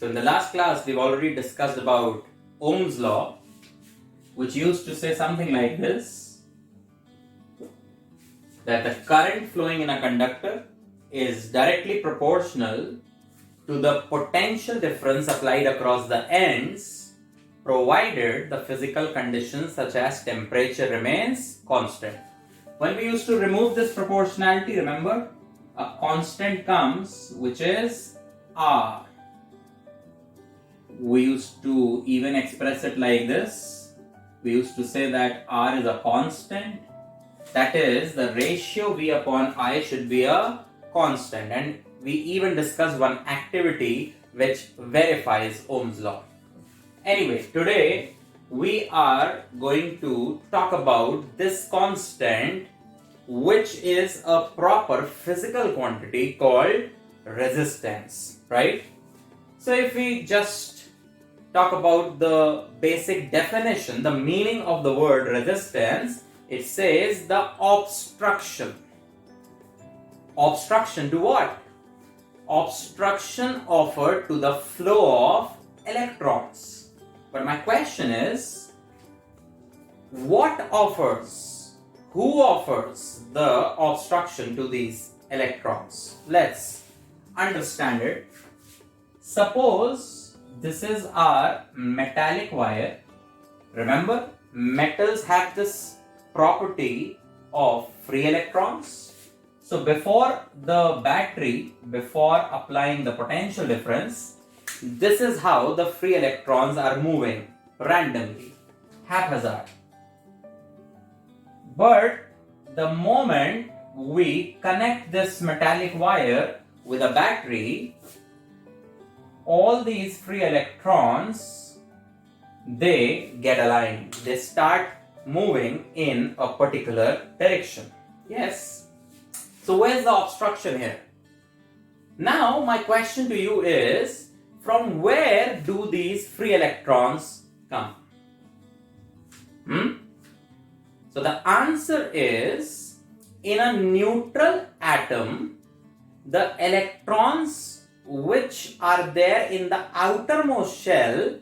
So in the last class, we've already discussed about Ohm's Law, which used to say something like this, that the current flowing in a conductor is directly proportional to the potential difference applied across the ends, provided the physical conditions such as temperature remains constant. When we used to remove this proportionality, remember, a constant comes which is R. We used to even express it like this. We used to say that R is a constant. That is, the ratio V upon I should be a constant. And we even discussed one activity which verifies Ohm's law. Anyway, today we are going to talk about this constant, which is a proper physical quantity called resistance, right? So if we just talk about the basic definition, the meaning of the word resistance, it says the obstruction. Obstruction to what? Obstruction offered to the flow of electrons. But my question is, what offers? Who offers the obstruction to these electrons? Let's understand it. Suppose this is our metallic wire. Remember, metals have this property of free electrons. So before the battery, before applying the potential difference, this is how the free electrons are moving randomly, haphazard. But the moment we connect this metallic wire with a battery, all these free electrons, they get aligned. They start moving in a particular direction. Yes. So where's the obstruction here? Now my question to you is, from where do these free electrons come? So the answer is, in a neutral atom, the electrons which are there in the outermost shell,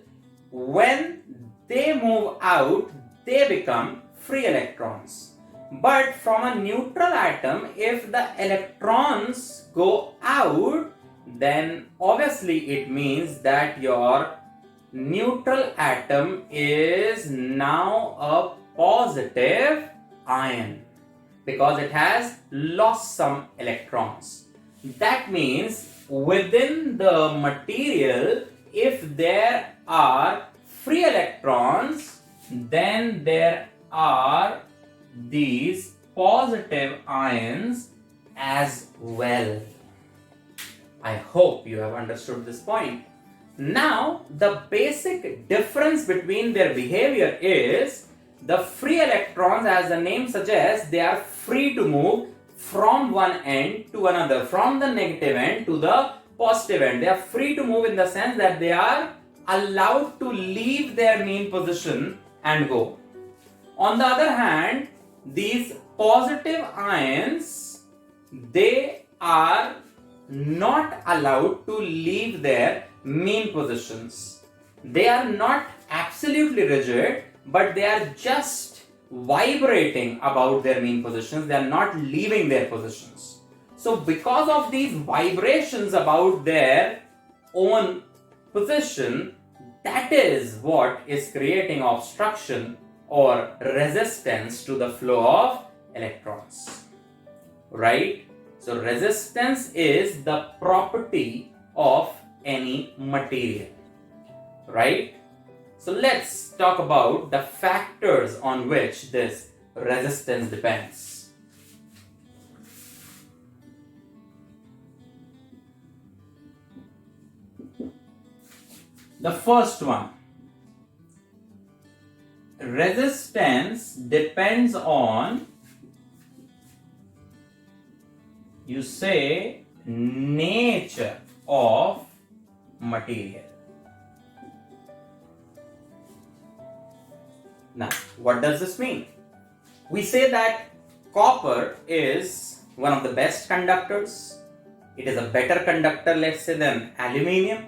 when they move out, they become free electrons. But from a neutral atom, if the electrons go out, then obviously it means that your neutral atom is now a positive ion because it has lost some electrons. That means within the material, if there are free electrons, then there are these positive ions as well. I hope you have understood this point. Now, the basic difference between their behavior is the free electrons, as the name suggests, they are free to move from one end to another, from the negative end to the positive end. They are free to move in the sense that they are allowed to leave their mean position and go. On the other hand, these positive ions, they are not allowed to leave their mean positions. They are not absolutely rigid, but they are just vibrating about their mean positions. They are not leaving their positions. So because of these vibrations about their own position, that is what is creating obstruction or resistance to the flow of electrons, right? So resistance is the property of any material, right? So let's talk about the factors on which this resistance depends. The first one, resistance depends on, you say, nature of material. Now, what does this mean? We say that copper is one of the best conductors. It is a better conductor, let's say, than aluminium.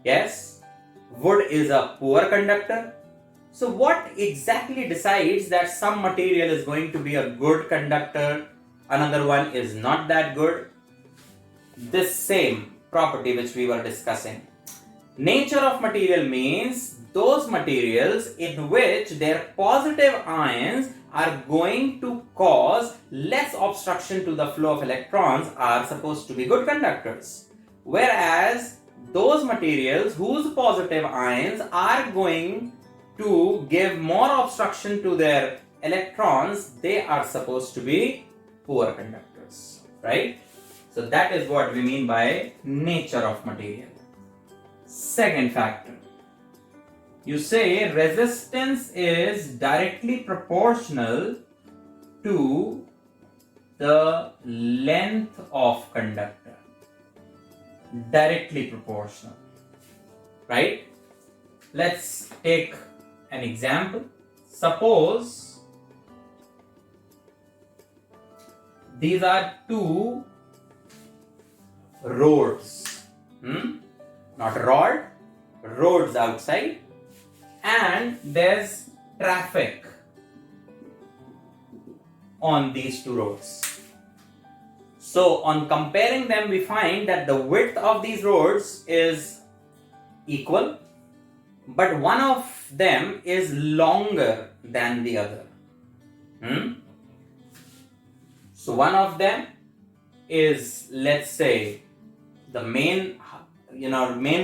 Yes, wood is a poor conductor. So what exactly decides that some material is going to be a good conductor, another one is not that good? This same property which we were discussing. Nature of material means those materials in which their positive ions are going to cause less obstruction to the flow of electrons are supposed to be good conductors. Whereas those materials whose positive ions are going to give more obstruction to their electrons, they are supposed to be poor conductors, right? So that is what we mean by nature of material. Second factor, you say resistance is directly proportional to the length of conductor. Directly proportional, right? Let's take an example. Suppose these are two roads, not rod, roads outside, and there's traffic on these two roads. So on comparing them, we find that the width of these roads is equal, but one of them is longer than the other. So one of them is, let's say, the main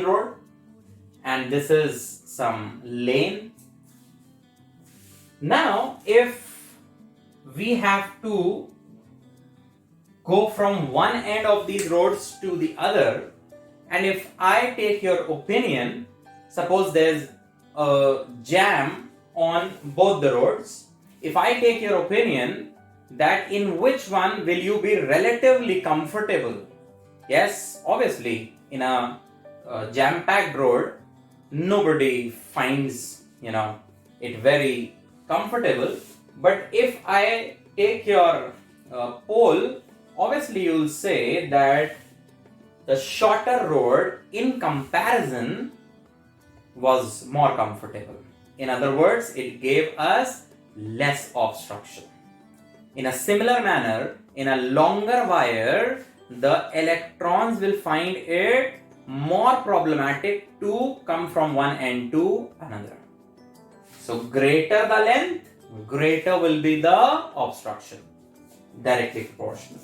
road, and this is some lane. Now if we have to go from one end of these roads to the other, and if I take your opinion, suppose there's a jam on both the roads, if I take your opinion that in which one will you be relatively comfortable? Yes, obviously in a jam-packed road, nobody finds it very comfortable. But if I take your poll, obviously you'll say that the shorter road in comparison was more comfortable. In other words, it gave us less obstruction. In a similar manner, in a longer wire, the electrons will find it more problematic to come from one end to another. So greater the length, greater will be the obstruction. Directly proportional.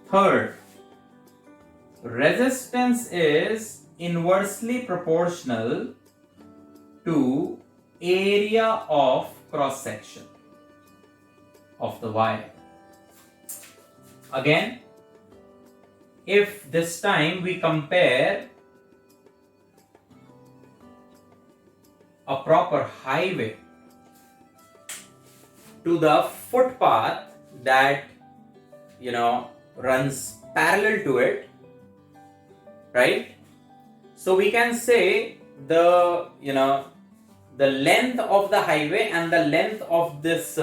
Third, resistance is inversely proportional to area of cross section of the wire. Again, if this time we compare a proper highway to the footpath that runs parallel to it, right? So we can say the length of the highway and the length of this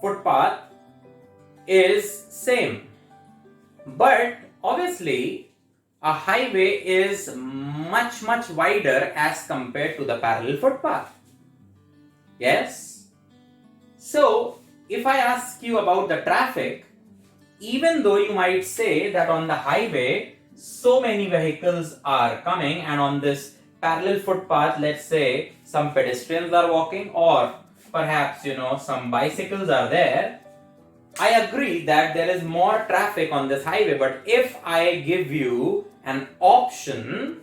footpath is same, but obviously a highway is much wider as compared to the parallel footpath. Yes? So if I ask you about the traffic, even though you might say that on the highway so many vehicles are coming, and on this parallel footpath, let's say some pedestrians are walking, or perhaps some bicycles are there, I agree that there is more traffic on this highway. But if I give you an option,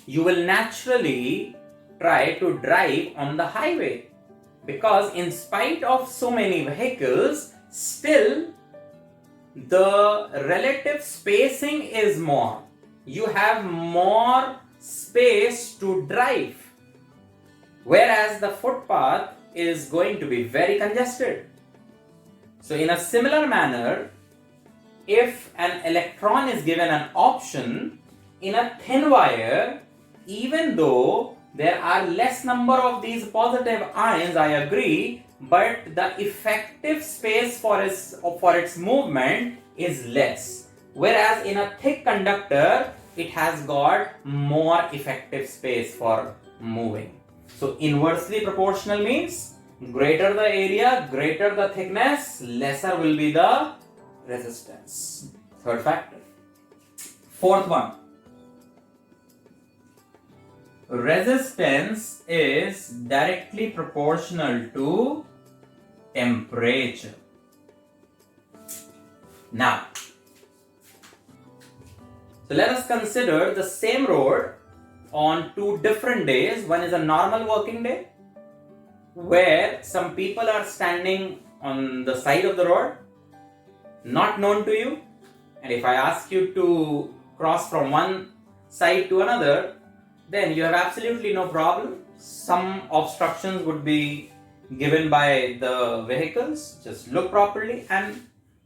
you will naturally try to drive on the highway, because in spite of so many vehicles, still the relative spacing is more. You have more space to drive, whereas the footpath is going to be very congested. So in a similar manner, if an electron is given an option in a thin wire, even though there are less number of these positive ions, I agree, but the effective space for its movement is less. Whereas in a thick conductor, it has got more effective space for moving. So inversely proportional means greater the area, greater the thickness, lesser will be the resistance. Third factor. Fourth one. Resistance is directly proportional to temperature. Now, so let us consider the same road on two different days. One is a normal working day where some people are standing on the side of the road, not known to you, and if I ask you to cross from one side to another, then you have absolutely no problem. Some obstructions would be given by the vehicles. Just look properly and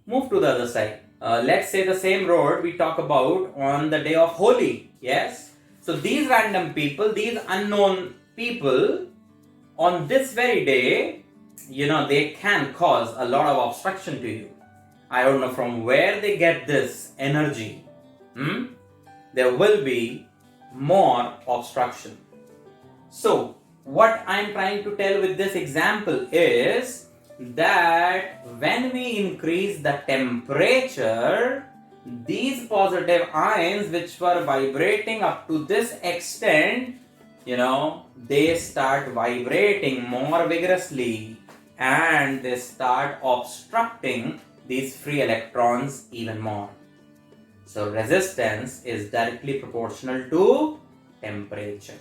move to the other side. Let's say the same road we talk about on the day of Holi. Yes? So these random people, these unknown people, on this very day, they can cause a lot of obstruction to you. I don't know from where they get this energy. There will be more obstruction. So what I'm trying to tell with this example is that when we increase the temperature, these positive ions which were vibrating up to this extent, they start vibrating more vigorously and they start obstructing these free electrons even more. So resistance is directly proportional to temperature.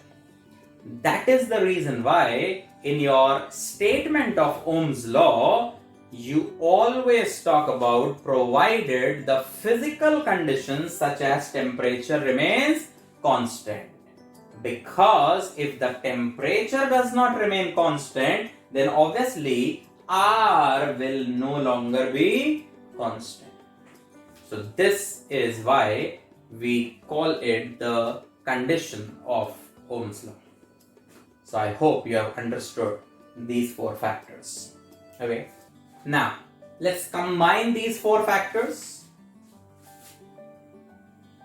That is the reason why in your statement of Ohm's law, you always talk about provided the physical conditions such as temperature remains constant. Because if the temperature does not remain constant, then obviously R will no longer be constant. So this is why we call it the condition of Ohm's law. So I hope you have understood these four factors. Okay. Now, let's combine these four factors.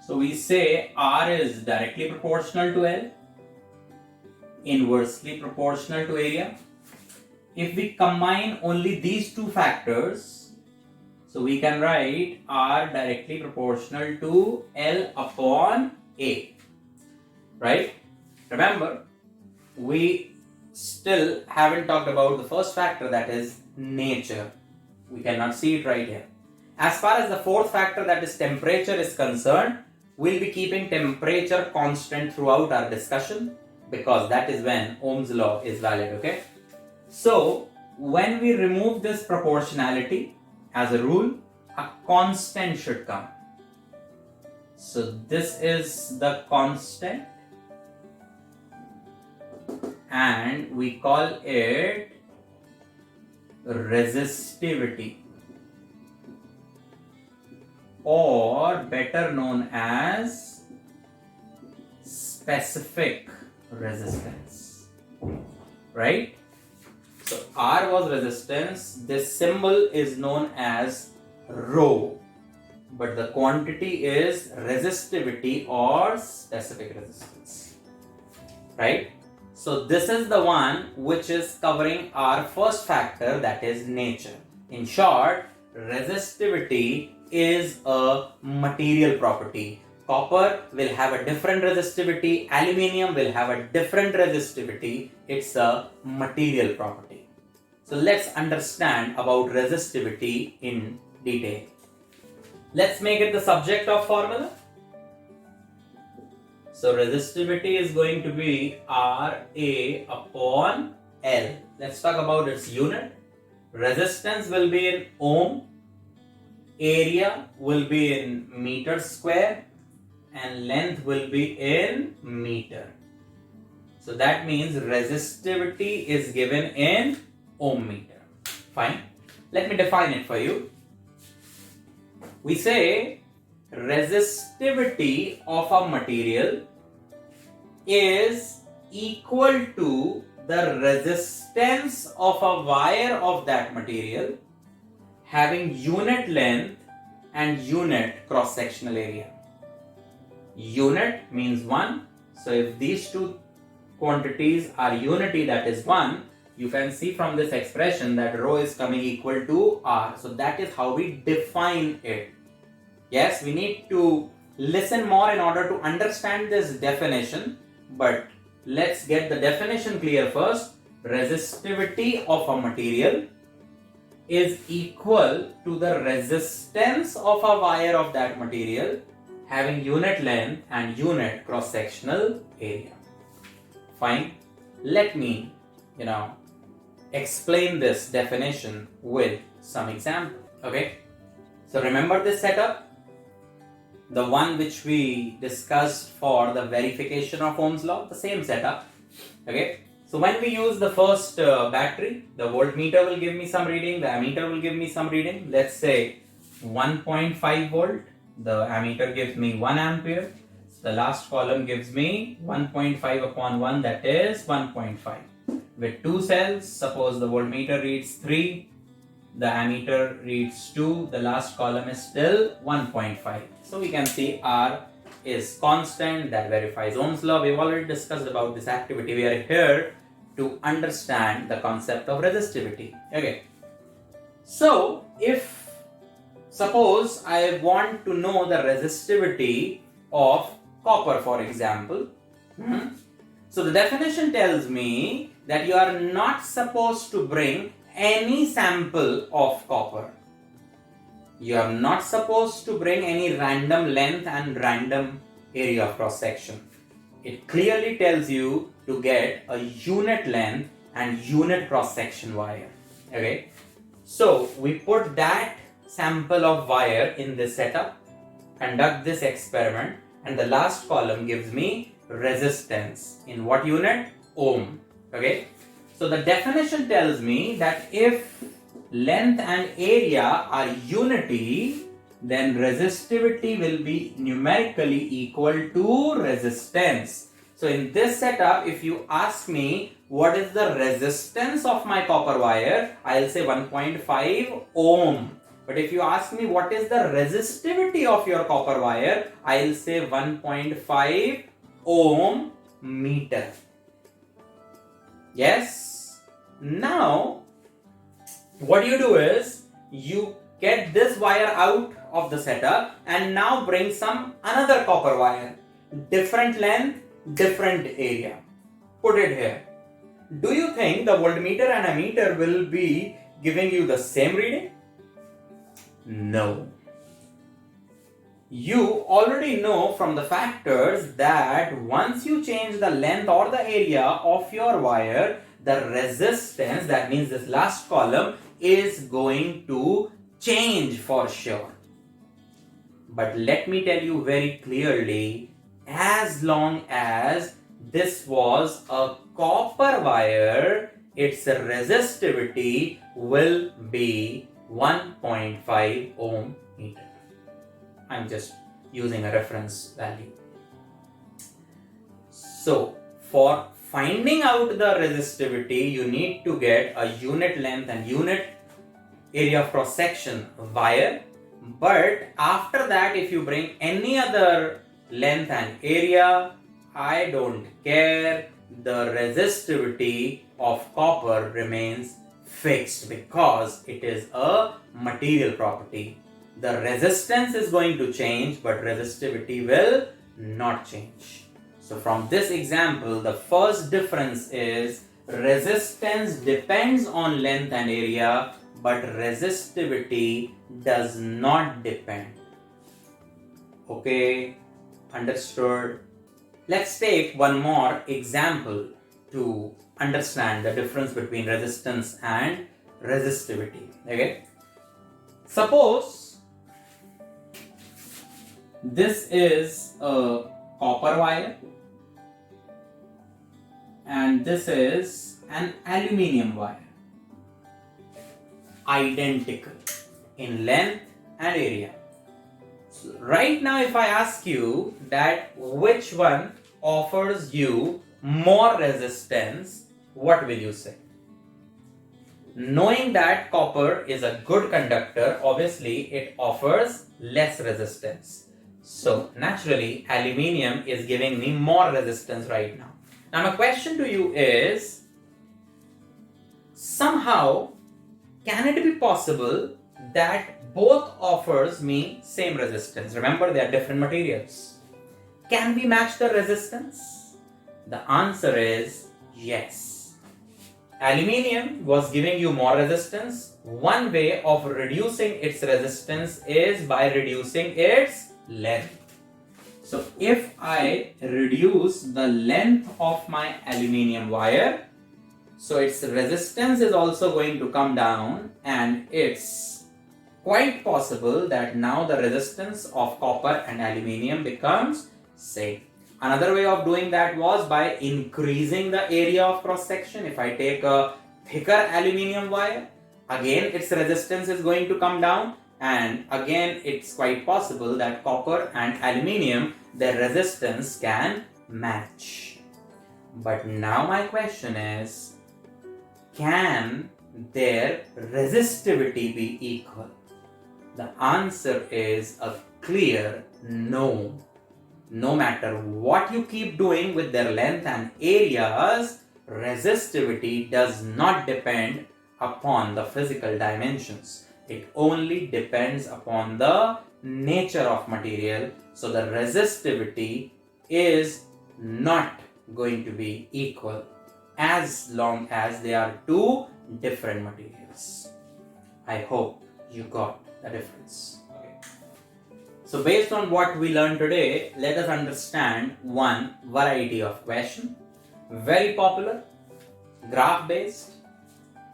So we say R is directly proportional to L, inversely proportional to area. If we combine only these two factors, so we can write R directly proportional to L upon A. Right? Remember, we still haven't talked about the first factor, that is nature. We cannot see it right here. As far as the fourth factor, that is temperature, is concerned, we'll be keeping temperature constant throughout our discussion because that is when Ohm's law is valid. Okay. So when we remove this proportionality, as a rule, a constant should come. So this is the constant and we call it resistivity, or better known as specific resistance. Right? So R was resistance, this symbol is known as rho, but the quantity is resistivity or specific resistance. Right? So this is the one which is covering our first factor, that is nature. In short, resistivity is a material property. Copper will have a different resistivity, aluminium will have a different resistivity. It's a material property. So let's understand about resistivity in detail. Let's make it the subject of formula. So resistivity is going to be Ra upon L. Let's talk about its unit. Resistance will be in ohm, area will be in meter square, and length will be in meter. So that means resistivity is given in ohm meter. Fine. Let me define it for you. We say resistivity of a material is equal to the resistance of a wire of that material having unit length and unit cross-sectional area. unit means 1. So if these two quantities are unity, that is 1, you can see from this expression that rho is coming equal to R. So that is how we define it. Yes, we need to listen more in order to understand this definition, but let's get the definition clear first. Resistivity of a material is equal to the resistance of a wire of that material having unit length and unit cross-sectional area. Fine. Let me, explain this definition with some example. Okay. So remember this setup? The one which we discussed for the verification of Ohm's law, the same setup. Okay. So when we use the first battery, the voltmeter will give me some reading, the ammeter will give me some reading. Let's say 1.5 volt, the ammeter gives me 1 ampere. The last column gives me 1.5 upon 1, that is 1.5. With 2 cells, suppose the voltmeter reads 3, the ammeter reads 2, the last column is still 1.5. So we can see R is constant, that verifies Ohm's law. We've already discussed about this activity. We are here to understand the concept of resistivity. Okay. So if suppose I want to know the resistivity of copper, for example. So the definition tells me that you are not supposed to bring any sample of copper. You are not supposed to bring any random length and random area of cross section. It clearly tells you to get a unit length and unit cross section wire. Okay. So we put that sample of wire in this setup, conduct this experiment, and the last column gives me resistance. In what unit? Ohm. Okay. So the definition tells me that if length and area are unity, then resistivity will be numerically equal to resistance. So in this setup, if you ask me what is the resistance of my copper wire, I'll say 1.5 ohm. But if you ask me what is the resistivity of your copper wire, I'll say 1.5 ohm meter. Yes. Now, what you do is you get this wire out of the setup and now bring some another copper wire, different length, different area. Put it here. Do you think the voltmeter and ammeter will be giving you the same reading? No. You already know from the factors that once you change the length or the area of your wire, the resistance, that means this last column, is going to change for sure. But let me tell you very clearly, as long as this was a copper wire, its resistivity will be 1.5 ohm meter. I'm just using a reference value. So for finding out the resistivity, you need to get a unit length and unit area of cross section wire. But after that, if you bring any other length and area, I don't care. The resistivity of copper remains fixed because it is a material property. The resistance is going to change, but resistivity will not change. So from this example, the first difference is resistance depends on length and area, but resistivity does not depend. Okay, understood? Let's take one more example to understand the difference between resistance and resistivity. Okay, suppose this is a copper wire and this is an aluminium wire, identical in length and area. So right now, if I ask you that which one offers you more resistance, what will you say? Knowing that copper is a good conductor, obviously it offers less resistance. So naturally, aluminium is giving me more resistance right now. Now my question to you is, somehow, can it be possible that both offers me same resistance? Remember, they are different materials. Can we match the resistance? The answer is yes. Aluminium was giving you more resistance. One way of reducing its resistance is by reducing its length. So if I reduce the length of my aluminium wire, so its resistance is also going to come down, and it's quite possible that now the resistance of copper and aluminium becomes same. Another way of doing that was by increasing the area of cross section. If I take a thicker aluminium wire, again its resistance is going to come down, and again it's quite possible that copper and aluminium, their resistance can match. But now my question is, can their resistivity be equal? The answer is a clear no. No matter what you keep doing with their length and areas, resistivity does not depend upon the physical dimensions. It only depends upon the nature of material. So the resistivity is not going to be equal as long as they are two different materials. I hope you got the difference. So based on what we learned today, let us understand one variety of question. Very popular, graph based.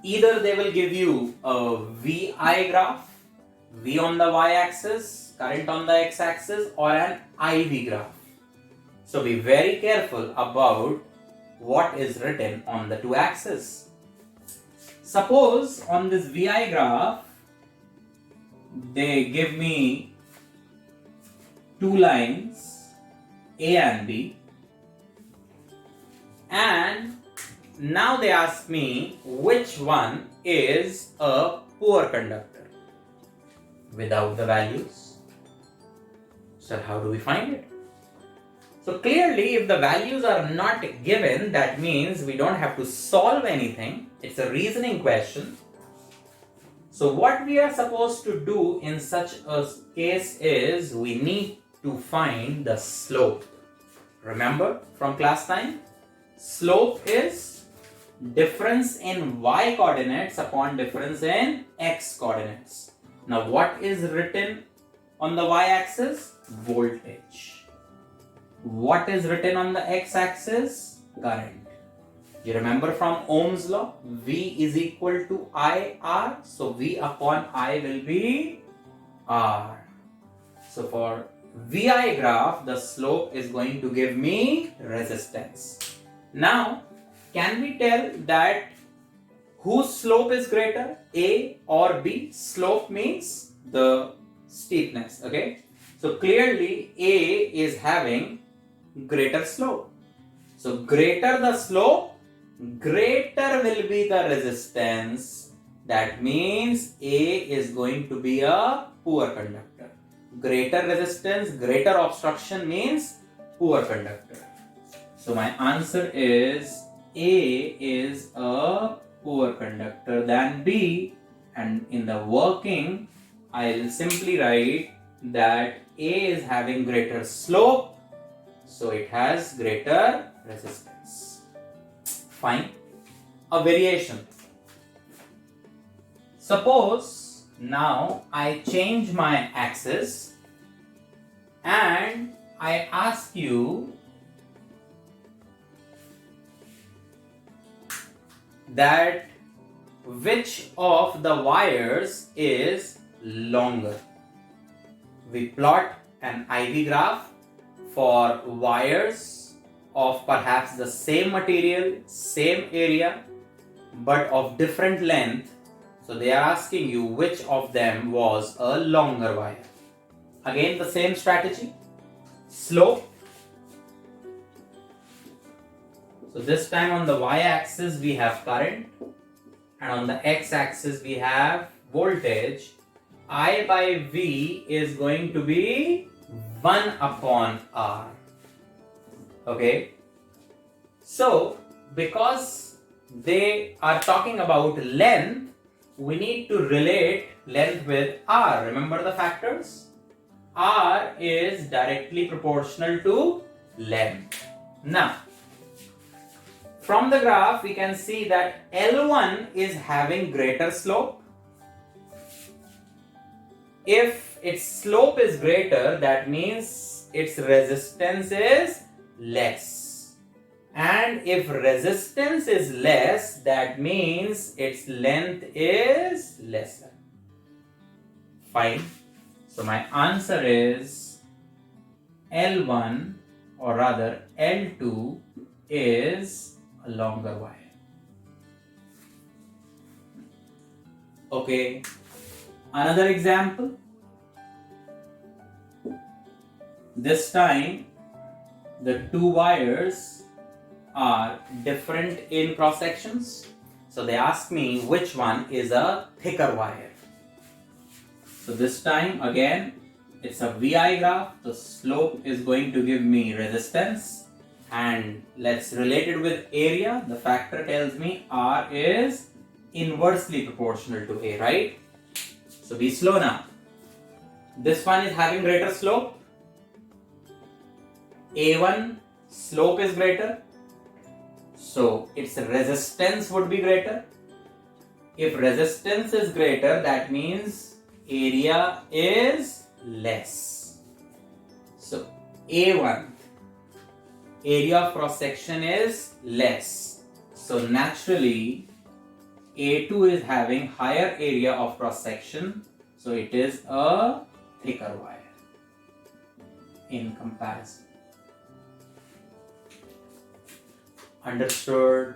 Either they will give you a VI graph, V on the y-axis, current on the x-axis, or an IV graph. So be very careful about what is written on the two axes. Suppose on this VI graph, they give me two lines, A and B, and now they ask me which one is a poor conductor without the values. So how do we find it? So clearly, if the values are not given, that means we don't have to solve anything. It's a reasoning question. So what we are supposed to do in such a case is we need to find the slope. Remember from class time? Slope is difference in y coordinates upon difference in x coordinates. Now what is written on the y-axis? Voltage. What is written on the x-axis? Current. You remember from Ohm's law? V is equal to IR. So V upon I will be R. So for VI graph, the slope is going to give me resistance. Now, can we tell that whose slope is greater, A or B? Slope means the steepness, okay? So clearly A is having greater slope. So greater the slope, greater will be the resistance. That means A is going to be a poor conductor. Greater resistance, greater obstruction means poor conductor. So my answer is A is a poor conductor than B, and in the working I'll simply write that A is having greater slope, so it has greater resistance. Fine. A variation. Suppose now I change my axis and I ask you that which of the wires is longer. We plot an IV graph for wires of perhaps the same material, same area, but of different length. So they are asking you which of them was a longer wire. Again, the same strategy. Slope. So this time on the y-axis we have current, and on the x-axis we have voltage. I by V is going to be 1 upon r. Okay. So, because they are talking about length, we need to relate length with r. Remember the factors? R is directly proportional to length. Now, from the graph, we can see that L1 is having greater slope. If its slope is greater, that means its resistance is less. And if resistance is less, that means its length is lesser. Fine. So my answer is L1, or rather L2 is a longer wire. Okay. Another example. This time the two wires are different in cross sections. So they ask me which one is a thicker wire. So this time again it's a VI graph. The slope is going to give me resistance, and let's relate it with area. The factor tells me R is inversely proportional to A, right? So be slow now. This one is having greater slope. A1 slope is greater, so its resistance would be greater. If resistance is greater, that means area is less. So A1, area of cross section is less. So naturally A2 is having higher area of cross section, so it is a thicker wire in comparison. Understood?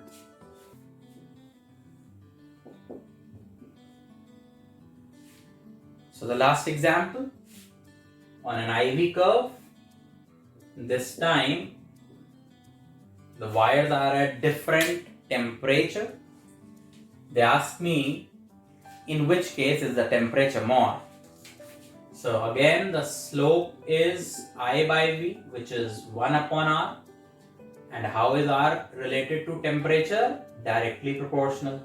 So the last example on an IV curve. This time the wires are at different temperature. They ask me in which case is the temperature more. So again the slope is I by V, which is 1 upon R. And how is R related to temperature? Directly proportional.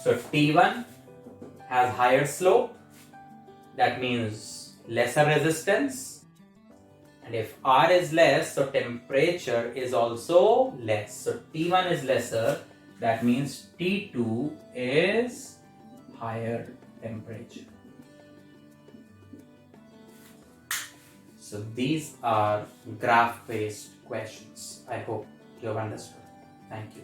So T1 has higher slope, that means lesser resistance. And if R is less, so temperature is also less. So T1 is lesser, that means T2 is higher temperature. So these are graph-based questions. I hope you have understood. Thank you.